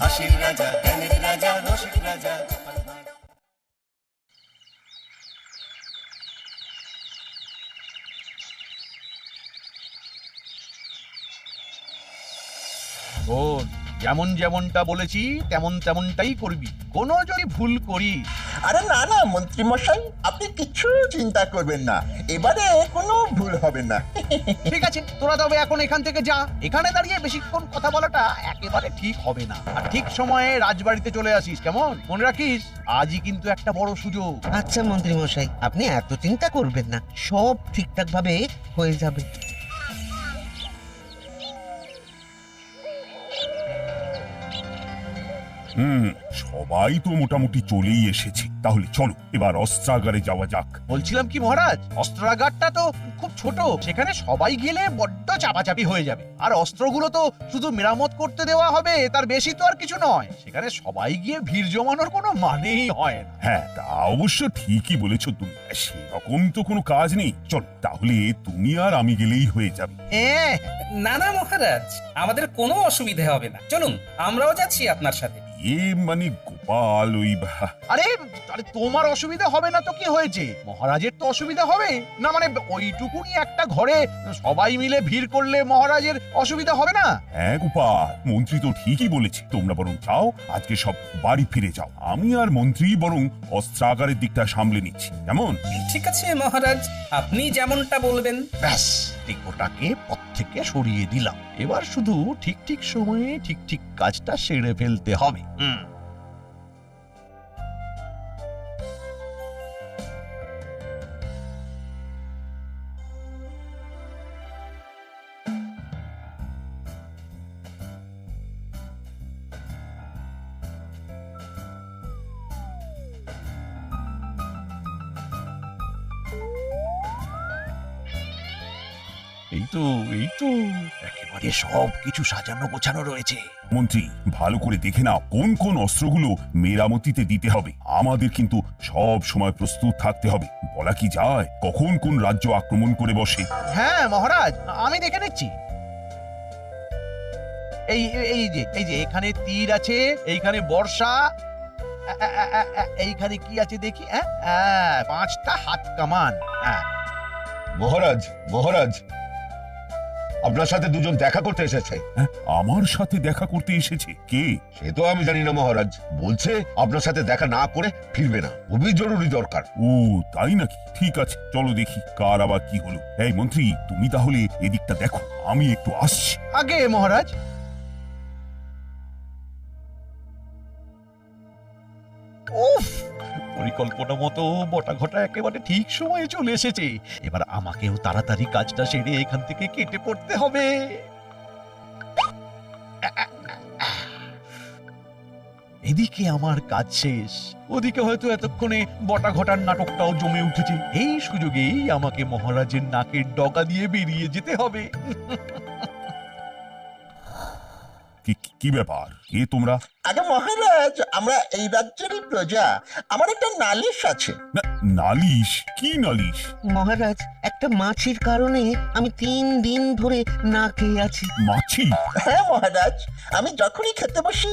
হাসির রাজা, জ্ঞানের রাজা, রসিক রাজা। শোন, যেমন যেমনটা বলেছি তেমন তেমনটাই করবি। কোনো যদি ভুল করি আরে না না মন্ত্রী মশাই, আপনি কিচ্ছু চিন্তা করবেন না, এবারে কোনো ভুল হবে না। ঠিক আছে, তোরা তবে এখন এখান থেকে যা। এখানে দাঁড়িয়ে বেশিক্ষণ কথা বলাটা একেবারে ঠিক হবে না। আর ঠিক সময়ে রাজবাড়িতে চলে আসিস, কেমন? মনে রাখিস, আজই কিন্তু একটা বড় সুযোগ। আচ্ছা মন্ত্রী মশাই, আপনি এত চিন্তা করবেন না, সব ঠিকঠাক ভাবে হয়ে যাবে। সবাই তো মোটামুটি চলেই এসেছে, তাহলে চলো এবার অস্ত্রাগারে যাওয়া যাক। বলছিলাম কি মহারাজ, অস্ত্রাগারটা তো খুব ছোট, সেখানে সবাই গেলে বড্ড চাপাচাপি হয়ে যাবে। আর অস্ত্রগুলো তো শুধু মেরামত করতে দেওয়া হবে, তার বেশি তো আর কিছু নয়। সেখানে সবাই গিয়ে ভিড় জমানোর কোনো মানেই হয় না। হ্যাঁ, তা অবশ্য ঠিকই বলেছো তুমি, সেরকম তো কোনো কাজ নেই। চল তাহলে তুমি আর আমি গেলেই হয়ে যাবে। না না মহারাজ, আমাদের কোনো অসুবিধা হবে না, চলুন আমরাও যাচ্ছি আপনার সাথে। মানে গোপাল আরে আরে তোমার অসুবিধা হবে না তো কি হয়েছে? মহারাজের তো অসুবিধা হবে না, মানে ওইটুকুনি একটা ঘরে সবাই মিলে ভিড় করলে মহারাজের অসুবিধা হবে না। হ্যাঁ গোপাল, মন্ত্রী তো ঠিকই বলেছে। তোমরা বরং যাও, আজকে সব বাড়ি ফিরে যাও। আমি আর মন্ত্রী বরং অস্ত্রাগারের দিকটা সামলে নিচ্ছি, কেমন? ঠিক আছে মহারাজ, আপনি যেমনটা বলবেন। ব্যাস, ওটাকে পথ থেকে সরিয়ে দিলাম। এবার শুধু ঠিক ঠিক সময়ে ঠিক ঠিক কাজটা সেরে ফেলতে হবে। এই তো একেবারে সব কিছু সাজানো গোছানো রয়েছে। মন্ত্রী, ভালো করে দেখে নাও কোন কোন অস্ত্রগুলো মেরামতিতে দিতে হবে। আমাদের কিন্তু সব সময় প্রস্তুত থাকতে হবে। বলা কি যায় কখন কোন রাজ্য আক্রমণ করে বসে। হ্যাঁ মহারাজ, আমি দেখে নিচ্ছি। এই এই যে এখানে তীর আছে, এইখানে বর্ষা, এইখানে কি আছে দেখি, 5টা হাত কামান। মহারাজ, মহারাজ, আপনার সাথে দুজন দেখা করতে এসেছে। হ্যাঁ, আমার সাথে দেখা করতে এসেছে? কে? সে তো আমি জানি না মহারাজ, বলছে আপনার সাথে দেখা না করে ফিরবে না, খুবই জরুরি দরকার। ও তাই নাকি? ঠিক আছে, চলো দেখি কার আবার কি হলো। এই মন্ত্রী, তুমি তাহলে এদিকটা দেখো, আমি একটু আসছি। আগে মহারাজ। উফ, পরিকল্পনা মতো বটা ঘটা একেবারে ঠিক সময়ে চলে এসেছে। এবার আমাকেও তাড়াতাড়ি কাজটা সেরে এখান থেকে কেটে পড়তে হবে। এদিকে আমার কাজ শেষ, ওদিকে হয়তো এতক্ষণে বটা ঘটার নাটকটাও জমে উঠেছে। এই সুযোগেই আমাকে মহারাজের নাকের ডগা দিয়ে বেরিয়ে যেতে হবে। কি ব্যাপার? কে তোমরা? আগে মহারাজ, আমরা এই রাজ্যেরই প্রজা, আমার একটা নালিশ আছে। নালিশ? কি নালিশ? মহারাজ, একটা মাছির কারণে আমি 3 দিন ধরে না খেয়ে আছি। মাছি? হ্যাঁ মহারাজ, আমি যখনই খেতে বসি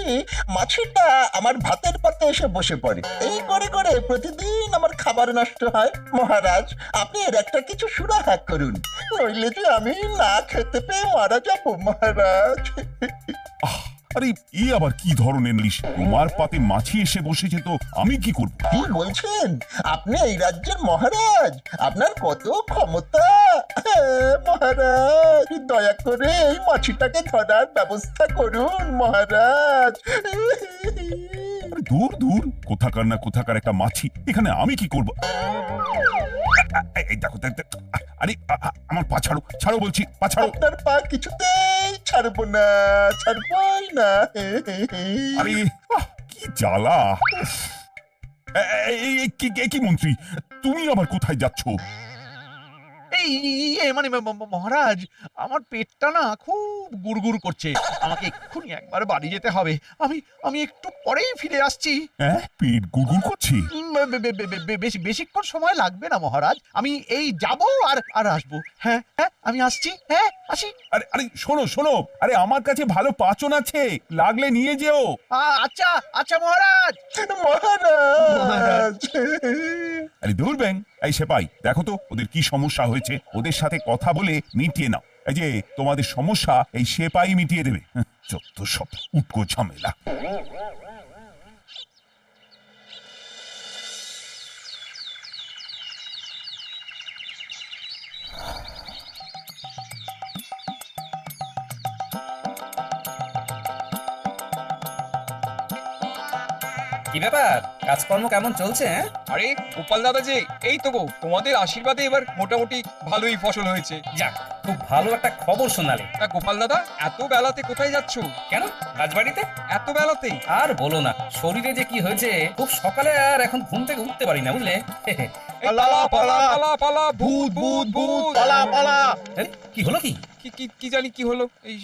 মাছিটা আমার ভাতের পাতে এসে বসে পড়ে। এই করে করে প্রতিদিন আমার খাবার নষ্ট হয়। মহারাজ, আপনি এর একটা কিছু সুরাহা করুন, নইলে যে আমি না খেতে পেয়ে মারা যাবো মহারাজ। আরে এ আবার কি ধরনের নালিশ? তোমার পাতে মাছি এসে বসেছে তো আমি কি করব? কি বলছেন? আপনি এই রাজ্যের মহারাজ, আপনার কত ক্ষমতা। মহারাজ, দয়া করে এই মাছিটাকে ধরার ব্যবস্থা করুন মহারাজ। আরে দূর দূর, কোথাকার না কোথাকার একটা মাছি, এখানে আমি কি করব? এই দেখো, আরে আমার পা ছাড়ো, ছাড়ো বলছি, পা ছাড়ো। আপনার পা কিছুতেই ছাড়বো না, ছাড়বই না। আরে কি জ্বালা! কি মন্ত্রী, তুমি আবার কোথায় যাচ্ছ? এই মানে মহারাজ, আমার পেটটা না খুব গুড়গুড় করছে, আমাকে এক্ষুনি একবার বাড়ি যেতে হবে। আমি একটু পরেই ফিরে আসছি। হ্যাঁ, পেট গুড়গুড় করছে? বেশিক্ষণ সময় লাগবে না মহারাজ, আমি এই যাব আর আর আসবো। হ্যাঁ হ্যাঁ, আমি আসছি, হ্যাঁ আসি। আরে আরে শোনো শোনো, আরে আমার কাছে ভালো পাচন আছে, লাগলে নিয়ে যেও। আচ্ছা আচ্ছা মহারাজ। মহারাজ আরে দূর ব্যাং, এই সেপাই দেখো তো ওদের কি সমস্যা হয়েছে, ওদের সাথে কথা বলে মিটিয়ে নাও। এই যে তোমাদের সমস্যা এই সেপাই মিটিয়ে দেবে। যত সব উটকো ঝামেলা। কি ব্যাপার, কাজকর্ম কেমন চলছে? হ্যাঁ, আরে গোপাল দাদা যে, এই তো গো, তোমাদের আশীর্বাদে এবার মোটামুটি ভালোই ফসল হয়েছে। যাক, খুব ভালো একটা খবর শোনালে। তা গোপাল দাদা, এত বেলাতে কোথায় যাচ্ছ? কেন, রাজবাড়িতে? এত বেলাতে? আর বলো না, শরীরে যে কি হয়েছে, খুব সকালে আর এখন ঘুম থেকে উঠতে পারি না, বুঝলে? এই পালা পালা পালা পালা, ভূত ভূত ভূত, পালা পালা। আরে, কি হলো কি? কি কি কি জানি কি হলো, এই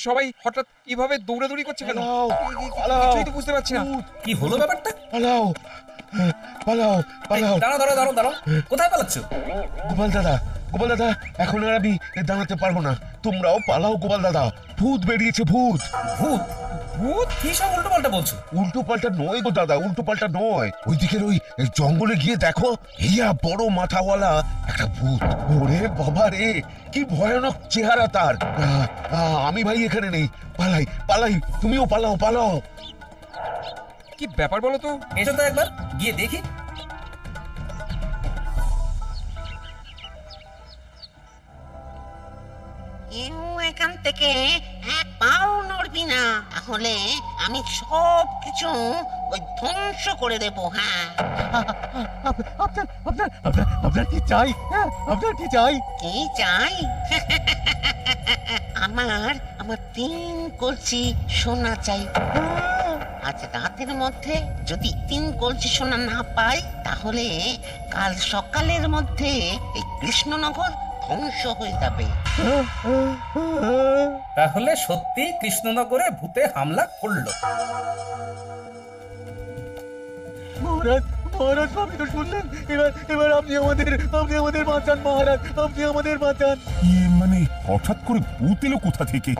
সবাই হঠাৎ কিভাবে দৌড়াদৌড়ি করছে কেন? কিছুই তো বুঝতে পারছি না। কি হলো ব্যাপারটা? পালাও পালাও এই, পালাও দাঁড়াও দাঁড়াও দাঁড়াও দাঁড়াও, কোথায় পালাচ্ছ? গোপাল দাদা এখন আর আমি দাঁড়াতে পারবো না, তোমরাও পালাও গোপাল দাদা, ভূত বেরিয়েছে ভূত। ভূত? ভূত? কি সব উল্টো পাল্টা বলছো? উল্টো পাল্টা নয় গো দাদা, উল্টো পাল্টা নয়, ওইদিকের ওই জঙ্গলে গিয়ে দেখো, ইয়া বড় মাথাওয়ালা একটা ভূত। ওরে বাবা রে, কি ভয়ানক চেহারা তার। আমি ভাই এখানে নেই, পালাই পালাই, তুমিও পালাও পালাও। কি ব্যাপার বলো তো? এসো তো একবার গিয়ে দেখি। কেউ এখান থেকে এক পাও নড়বি না, তাহলে আমি সব কিছু ওই ধ্বংস করে দেব। হ্যাঁ, আপনার কি চাই? হ্যাঁ, আপনার কি চাই? কি চাই? আমার আমার 3 কলসি সোনা চাই। আজ রাতের মধ্যে যদি 3 কলসি সোনা না পাই, তাহলে কাল সকালের মধ্যে এই কৃষ্ণনগর ধ্বংস হয়ে যাবে। তাহলে সত্যি কৃষ্ণনগরে ভূতে হামলা করলো? মহারাজ মহারাজ, আপনি তো শুনলেন, এবার আপনি আমাদের বাঁচান মহারাজ, আপনি আমাদের বাঁচান। মানে হঠাৎ করে ভূত এলো কোথা থেকে,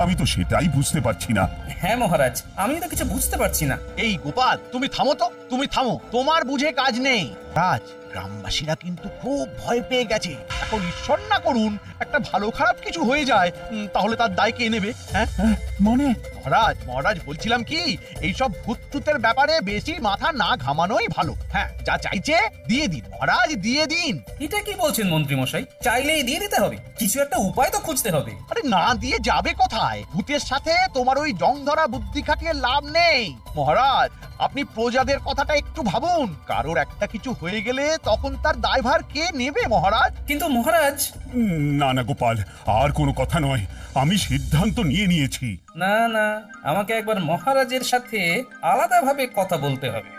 আমি তো সেটাই বুঝতে পারছি না। হ্যাঁ মহারাজ, আমি তো কিছু বুঝতে পারছি না। এই গোপাল, তুমি থামো তো, তুমি থামো, তোমার বুঝে কাজ নেই। রাজ, গ্রামবাসীরা কিন্তু খুব ভয় পেয়ে গেছে। এখন ঈশ্বর না করুন একটা ভালো খারাপ কিছু হয়ে যায়, তাহলে তার দায় কে নেবে? হ্যাঁ মানে মহারাজ বলছিলাম কি, এইসব ভূত টুতের ব্যাপারে বেশি মাথা না ঘামানোই ভালো। হ্যাঁ, যা চাইছে দিয়ে দিন মহারাজ, দিয়ে দিন। এটা কি বলছেন মন্ত্রী মশাই? চাইলেই দিয়ে দিতে হবে? কিছু একটা উপায় তো খুঁজতে হবে। আরে না দিয়ে যাবে কোথায়? ভূতের সাথে তোমার ওই জং ধরা বুদ্ধি খাটিয়ে লাভ নেই মহারাজ। আপনি প্রজাদের কথাটা একটু ভাবুন, কারোর একটা কিছু হয়ে গেলে তখন তার দায়ভার কে নেবে মহারাজ? কিন্তু মহারাজ। না না গোপাল, আর কোনো কথা নয়, আমি সিদ্ধান্ত নিয়ে নিয়েছি। না না, আমাকে একবার মহারাজের সাথে আলাদাভাবে কথা বলতে হবে।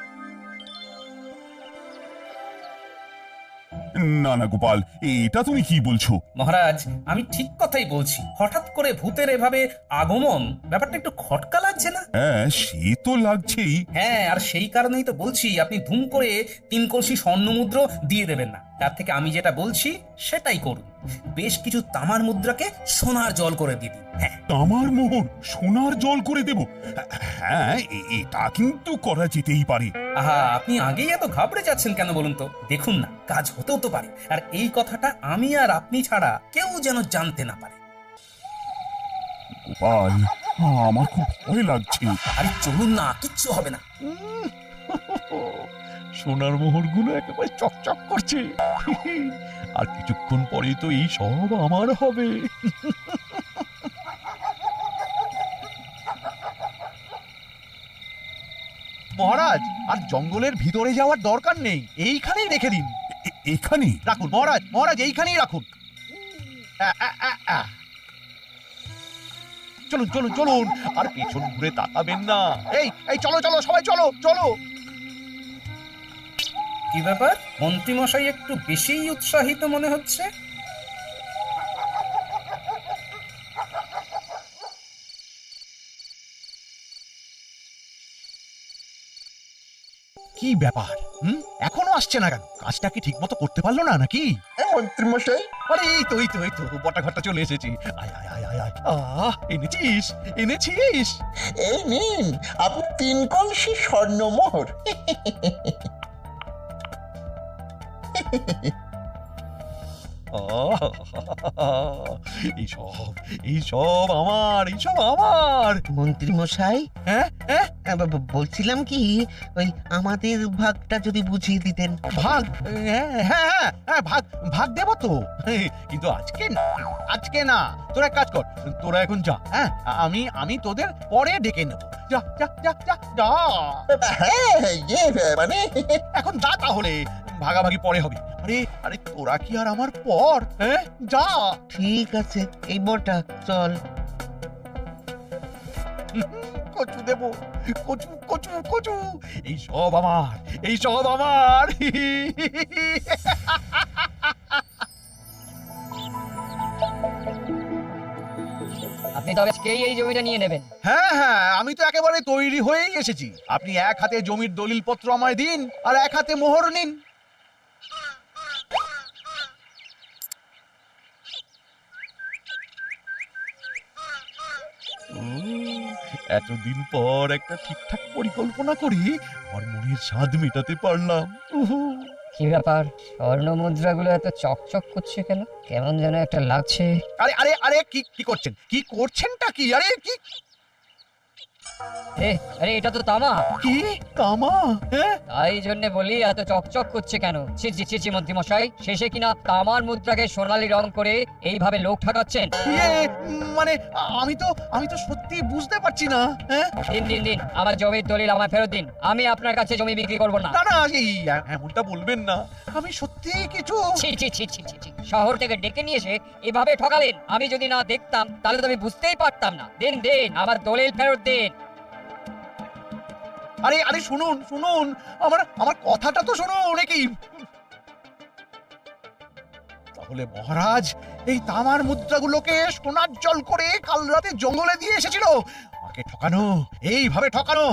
না না গোপাল, এটা তুমি কি বলছো? মহারাজ, আমি ঠিক কথাই বলছি। হঠাৎ করে ভূতের এভাবে আগমন, ব্যাপারটা একটু খটকা লাগছে না? হ্যাঁ, সে তো লাগছেই। হ্যাঁ, আর সেই কারণেই তো বলছি, আপনি ধুম করে 3 কলসি স্বর্ণমুদ্রা দিয়ে দেবেন না। তার থেকে আমি যেটা বলছি সেটাই করুন। বেশ কিছু তামার মুদ্রাকে সোনার জল করে দিয়ে দিন। হ্যাঁ, তামার মোহর সোনার জল করে দেব? হ্যাঁ, এটা কিন্তু করা যেতেই পারে। আহা, আপনি আগেই এত ঘাবড়ে যাচ্ছেন কেন বলুন তো? দেখুন না, কাজ হতেও তো পারে। আর এই কথাটা আমি আর আপনি ছাড়া কেউ যেন জানতে না পারে। গোপাল, আমার খুব ভয় লাগছে। আরে চলুন না, কিচ্ছু হবে না। সোনার মোহরগুলো একেবারে চকচক করছে। আর কিছুক্ষণ পরেই তো এই সব আমার হবে। মহারাজ, আর জঙ্গলের ভিতরে যাওয়ার দরকার নেই, এইখানেই রেখে দিন। এখানে রাখুন মহারাজ, এইখানেই রাখুন। চলুন, আর পেছন ঘুরে তাকাবেন না। এই চলো সবাই চলো। কি ব্যাপার, মন্ত্রী মশাই একটু বেশিই উৎসাহিত মনে হচ্ছে। কি ব্যাপার? এখনো আসছে না কেন? কাজটা কি ঠিক মতো করতে পারলো না নাকি? মন্ত্রী মশাই, আরে এই তো বটা ঘরটা চলে এসেছি। আয় আয় আয় আয় আয়। এনেছিস এনেছিস? এই নিন আপনি 3 কলসি স্বর্ণমোহর। এইসব আমার। মন্ত্রী মশাই, হ্যাঁ হ্যাঁ, বলছিলাম কি, ওই আমাদের ভাগটা যদি বুঝিয়ে দিতেন। ভাগ? হ্যাঁ হ্যাঁ হ্যাঁ, হ্যাঁ, ভাগ ভাগ দেবো তো, কিন্তু আজকে না। তোরা এক কাজ কর, তোরা এখন যা। হ্যাঁ, আমি তোদের পরে ডেকে নেবো। যা যা যা যা যা, হ্যাঁ, মানে এখন যা তাহলে, ভাগাভাগি পরে হবে। আরে আরে, তোরা কি আর আমার পর? হ্যাঁ, যা। ঠিক আছে, এই বটা চল। কচু দেবো, কচু কচু কচু, এইসব আমার। আপনি তবে আজকেই এই জমিটা নিয়ে নেবেন? হ্যাঁ হ্যাঁ, আমি তো একেবারে তৈরি হয়েই এসেছি। আপনি এক হাতে জমির দলিলপত্র আমায় দিন, আর এক হাতে মোহর নিন। এতদিন পর একটা ঠিকঠাক পরিকল্পনা করি আমার মনের স্বাদ মেটাতে পারলাম। কি ব্যাপার, স্বর্ণ মুদ্রাগুলো এত চকচক করছে কেন? কেমন যেন একটা লাগছে। আরে আরে আরে, কি করছেন? কি করছেনটা কি? আরে কি আরে এটা তো তামা। কি তামা? হ্যাঁ, তাই জন্য বলি এত চকচক করছে কেন? ছি মন্ত্রী মশাই, শেষে কিনা তামার মুদ্রাকে সোনালী রং করে এইভাবে লোক ঠকাচ্ছেন। মানে আমি তো সত্যি বুঝতে পারছি না। হ্যাঁ, দিন আমার জমির দলিল আমায় ফেরত দিন। আমি আপনার কাছে জমি বিক্রি করব না। না না, এমনটা বলবেন না। আমি সত্যি কিছু ছি। শহর থেকে ডেকে নিয়ে এসে এভাবে ঠকালেন। আমি যদি না দেখতাম তাহলে তো আমি বুঝতেই পারতাম না। দিন আমার দলিল ফেরত দিন। আরে আরে, শুনুন আমার কথাটা তো শুনুন। কি তাহলে মহারাজ এই তামার মুদ্রাগুলোকে সোনার জল করে কাল রাতে জঙ্গলে দিয়ে এসেছিল আমাকে ঠকানো, এইভাবে ঠকানো।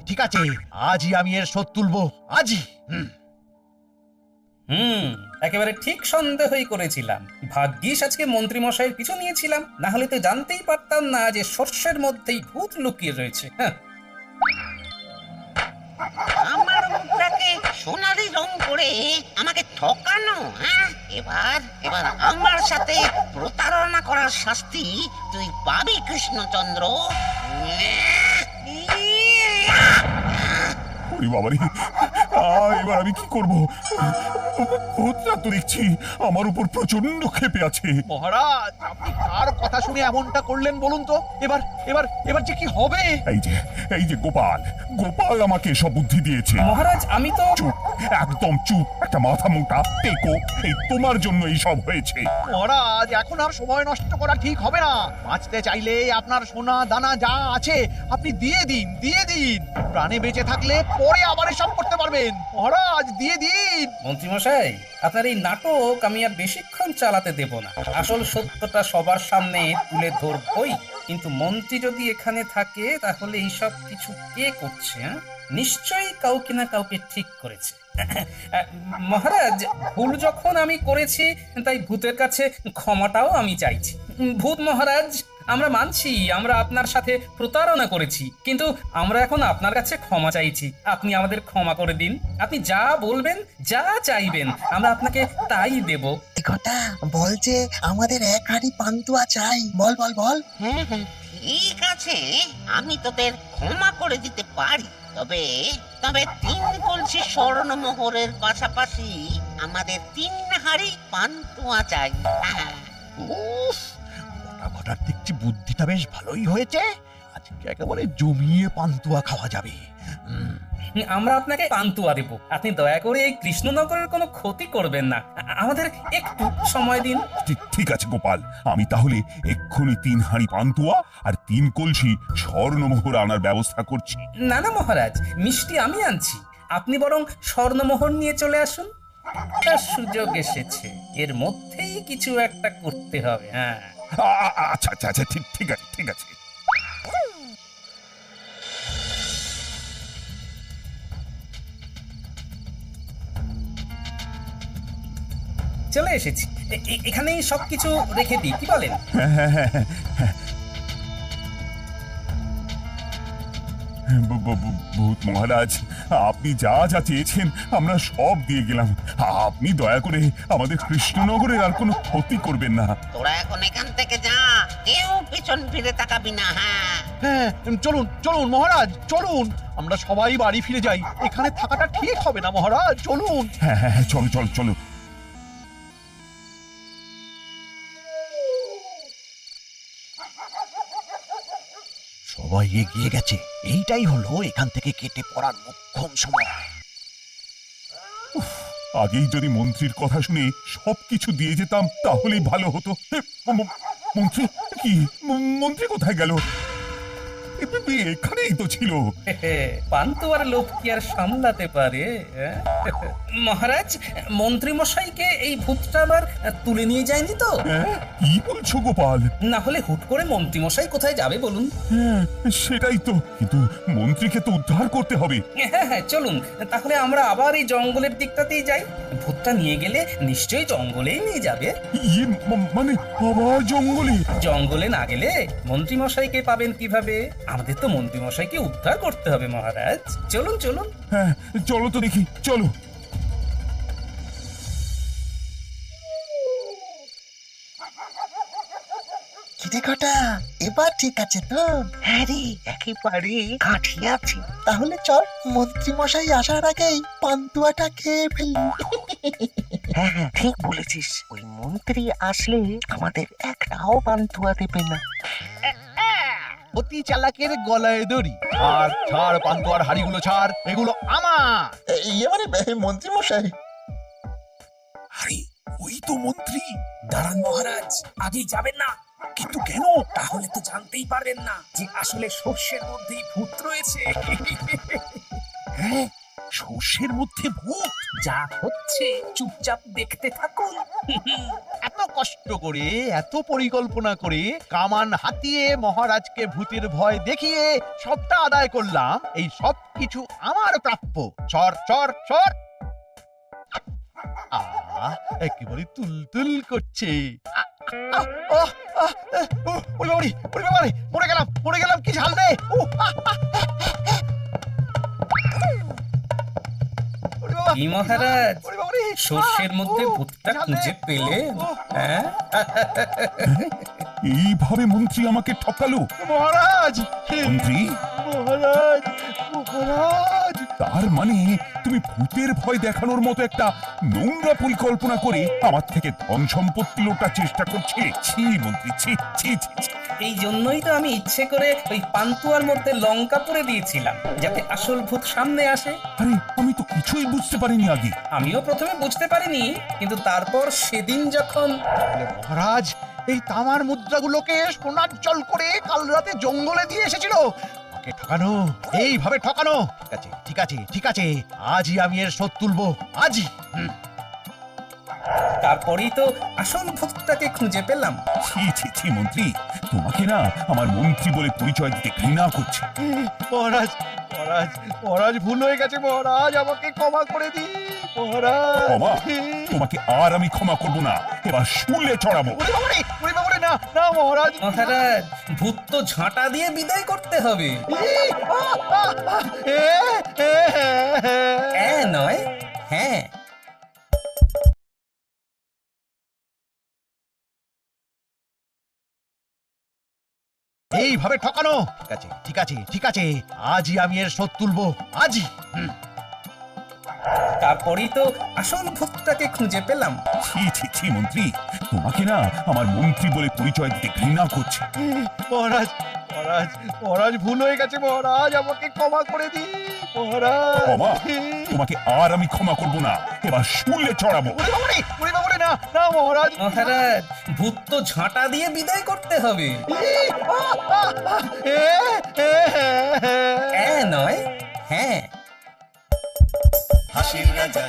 ঠিক আছে, আজই আমি এর শোধ তুলবো, আজই। একেবারে ঠিক সন্দেহই করেছিলাম। ভাগ্যিস আজকে মন্ত্রী মশাইয়ের পিছু নিয়েছিলাম, না হলে তো জানতেই পারতাম না যে সর্ষের মধ্যেই ভূত লুকিয়ে রয়েছে। হ্যাঁ, আমার মুদ্রাকে সোনালি রং করে আমাকে ঠকানো। হ্যাঁ, এবার আমার সাথে প্রতারণা করার শাস্তি তুই পাবি কৃষ্ণচন্দ্র। ওরে বাবারে, এবার আমি কি করব? ভূতটা তো দেখছি আমার উপর প্রচন্ড ক্ষেপে আছে। মহারাজ, আপনি কার কথা শুনে এমনটা করলেন বলুন তো? এবার যে কি হবে? এই যে গোপাল আমাকে সব বুদ্ধি দিয়েছে। মহারাজ আমি তো চুপ, একদম চুপ। একটা মাথা মোটা টেকো, এই তোমার জন্য এই সব হয়েছে। মহারাজ, এখন আর সময় নষ্ট করা ঠিক হবে না। বাঁচতে চাইলে আপনার সোনা দানা যা আছে আপনি দিয়ে দিন। প্রাণে বেঁচে থাকলে পরে আবার এসব করতে পারবেন। মহারাজ, দিয়ে দিন। মন্ত্রী মশাই, আপনার এই নাটক আমি আর বেশিক্ষণ চালাতে দেব না। আসল সত্যটা সবার সামনে তুলে ধরবই। কিন্তু মন্ত্রী যদি এখানে থাকে তাহলে এইসব কিছু কে করছে? নিশ্চয়ই কাউকে না কাউকে ঠিক করেছে। মহারাজ, ভুল যখন আমি করেছি তাই ভূতের কাছে ক্ষমাটাও আমি চাইছি। ভূত মহারাজ, আমরা মানছি আমরা আপনার সাথে প্রতারণা করেছি, কিন্তু আমরা এখন আপনার কাছে ক্ষমা চাইছি। আপনি আমাদের ক্ষমা করে দিন। আপনি যা বলবেন, যা চাইবেন, আমরা আপনাকে তাই দেব। কথা বলছে আমাদের এক হাঁড়ি পান্তুয়া চাই। বল। হ্যাঁ, ঠিক আছে, আমি তোদের ক্ষমা করে দিতে পারি। তবে 3 কলসি স্বর্ণমোহরের পাশাপাশি আমাদের 3 হাঁড়ি পান্তুয়া চাই। ঘটার দেখছি বুদ্ধিটা বেশ ভালোই হয়েছে। আজকে একেবারে জমিয়ে পান্তুয়া খাওয়া যাবে। আমরা আপনাকে পান্তুয়া দেব। আপনি দয়া করে এই কৃষ্ণনগরের কোনো ক্ষতি করবেন না। আমাদের একটু সময় দিন। ঠিক আছে গোপাল, আমি তাহলে এক্ষুনি 3 হাঁড়ি পান্তুয়া আর 3 কলসি স্বর্ণমোহর আনার ব্যবস্থা করছি। না মহারাজ, মিষ্টি আমি আনছি। আপনি বরং স্বর্ণমোহর নিয়ে চলে আসুন। সুযোগ এসেছে, এর মধ্যেই কিছু একটা করতে হবে। হ্যাঁ, আচ্ছা ঠিক আছে। চলে এসেছি। এখানেই সবকিছু রেখে দিই, কি বলেন? হ্যাঁ, হ্যাঁ, হ্যাঁ, হ্যাঁ। ভূত মহারাজ, আপনি যা যা চেয়েছেন আমরা সব দিয়ে গেলাম। আপনি দয়া করে আমাদের কৃষ্ণনগরের আর কোনো ক্ষতি করবেন না। তোরা এখন এখান থেকে যা, কেউ পিছন ফিরে তাকাবি না। হ্যাঁ হ্যাঁ, চলুন চলুন মহারাজ, চলুন। আমরা সবাই বাড়ি ফিরে যাই। এখানে থাকাটা ঠিক হবে না মহারাজ, চলুন। হ্যাঁ, হ্যাঁ, হ্যাঁ, চলো চলো চলো। সবাই এগিয়ে গেছে। এইটাই হলো এখান থেকে কেটে পড়ার মোক্ষম সময়। আগেই যদি মন্ত্রীর কথা শুনে সবকিছু দিয়ে যেতাম তাহলেই ভালো হতো। মন্ত্রী কি? মন্ত্রী কোথায় গেল? এখানেই তো ছিল। পান্তুয়ার লোক কি আর সামলাতে পারে? মহারাজ, মন্ত্রী মশাইকে এই ভূতটা আবার তুলে নিয়ে যায়নি তো? কি বলছো গোপাল? না হলে হুট করে মন্ত্রী মশাই কোথায় যাবে বলুন? হ্যাঁ, সেটাই তো। কিন্তু মন্ত্রীকে তো উদ্ধার করতে হবে। হ্যাঁ হ্যাঁ, চলুন তাহলে আমরা আবার এই জঙ্গলের দিকটাতেই যাই। ভূতটা নিয়ে গেলে নিশ্চয়ই জঙ্গলেই নিয়ে যাবে। ইয়ে মানে আবার জঙ্গলে? জঙ্গলে না গেলে মন্ত্রী মশাইকে পাবেন কিভাবে? আমাদের তো মন্ত্রী মশাইকে উদ্ধার করতে হবে মহারাজ। চলুন চলুন। হ্যাঁ, চলো তো দেখি, চলো। কিরে ঘটা, এবার ঠিক আছে তো? হ্যাঁ রে, একেবারে কাঠি আছে। তাহলে চল, মন্ত্রী মশাই আসার আগেই পান্তুয়াটা খেয়ে ফেলি। হ্যাঁ হ্যাঁ, ঠিক বলেছিস। ওই মন্ত্রী আসলে আমাদের একটাও পান্তুয়া দেবে না। অতি চালাকের গলায় দড়ি। আর ছাড় পান্তুয়ার হাড়িগুলো ছাড়, এগুলো আমার। ইয়ে মানে মন্ত্রী মশাই। আরে ওই তো মন্ত্রী। দাঁড়ান মহারাজ, আগেই যাবেন না। কিন্তু কেন? তাহলে তো জানতেই পারবেন না যে আসলে সর্ষের মধ্যেই ভূত রয়েছে। হ্যাঁ, সর্ষের মধ্যে ভূত? যা হচ্ছে চুপচাপ দেখতে থাকুন। এত কষ্ট করে, এত পরিকল্পনা করে, কামান হাতিয়ে মহারাজকে ভূতের ভয় দেখিয়ে সবটা আদায় করলাম। এই সব কিছু আমার প্রাপ্য। চর চর চর। একেবারে তুলতুল করছে। মরে গেলাম, কি ঝাল রে! কি মহারাজ, সর্ষের মধ্যে ভূতটা খুঁজে পেলেন? হ্যাঁ, এইভাবে মন্ত্রী আমাকে ঠকালো। মহারাজ, মন্ত্রী, মহারাজ, মহারাজ! তার মানে তুমি ভূতের ভয় দেখানোর মতো একটা নোংরা পরিকল্পনা করে আমার থেকে ধন সম্পত্তি লোটার চেষ্টা করছিলে। ছি মন্ত্রী, ছি ছি ছি ছি। এই জন্যই তো আমি ইচ্ছে করে ওই পান্তুয়ার মধ্যে লঙ্কা পুড়ে দিয়েছিলাম, যাতে আসল ভূত সামনে আসে। আরে আমি তো কিছুই বুঝতে পারিনি আগে। আমিও প্রথমে বুঝতে পারিনি, কিন্তু তারপর সেদিন যখন... মহারাজ, এই তামার মুদ্রাগুলোকে সোনার জল করে কাল রাতে জঙ্গলে দিয়ে এসেছিল। আমাকে ঠকানো, এইভাবে ঠকানো। ঠিক আছে, ঠিক আছে, ঠিক আছে, আজই আমি এর শোধ তুলবো, আজই। তারপরেই তো আসল ভূতটাকে খুঁজে পেলাম। ছি ছি ছি মন্ত্রী, তোমাকে না আমার মন্ত্রী বলে পরিচয় দিতে ঘৃণা করছে। মহারাজ, মহারাজ, মহারাজ, ভুল হয়ে গেছে মহারাজ, আমাকে ক্ষমা করে দিন মহারাজ। ক্ষমা? তোমাকে আর আমি ক্ষমা করব না। এবার শুলে চড়াবো। ওরে বাবারে, না না মহারাজ। মহারাজ, ভূত তো ঝাঁটা দিয়ে বিদায় করতে হবে। নয়, হ্যাঁ। এইভাবে ঠকানো। ঠিক আছে, ঠিক আছে, ঠিক আছে, আজই আমি এর শোধ তুলবো, আজই। তারপরেই তো আসল ভূতটাকে খুঁজে পেলাম। ছি ছি ছি মন্ত্রী, তোমাকে না আমার মন্ত্রী বলে পরিচয় দিতে ঘৃণা করছে। মহারাজ, মহারাজ, মহারাজ, ভুল হয়ে গেছে মহারাজ, আমাকে ক্ষমা করে দিন মহারাজ। ক্ষমা? তোমাকে আর আমি ক্ষমা করব না। এবার শুলে চড়াবো। ওরে বাবারে, না না মহারাজ। মহারাজ, ভূত তো ঝাঁটা দিয়ে বিদায় করতে হবে। হাসির রাজা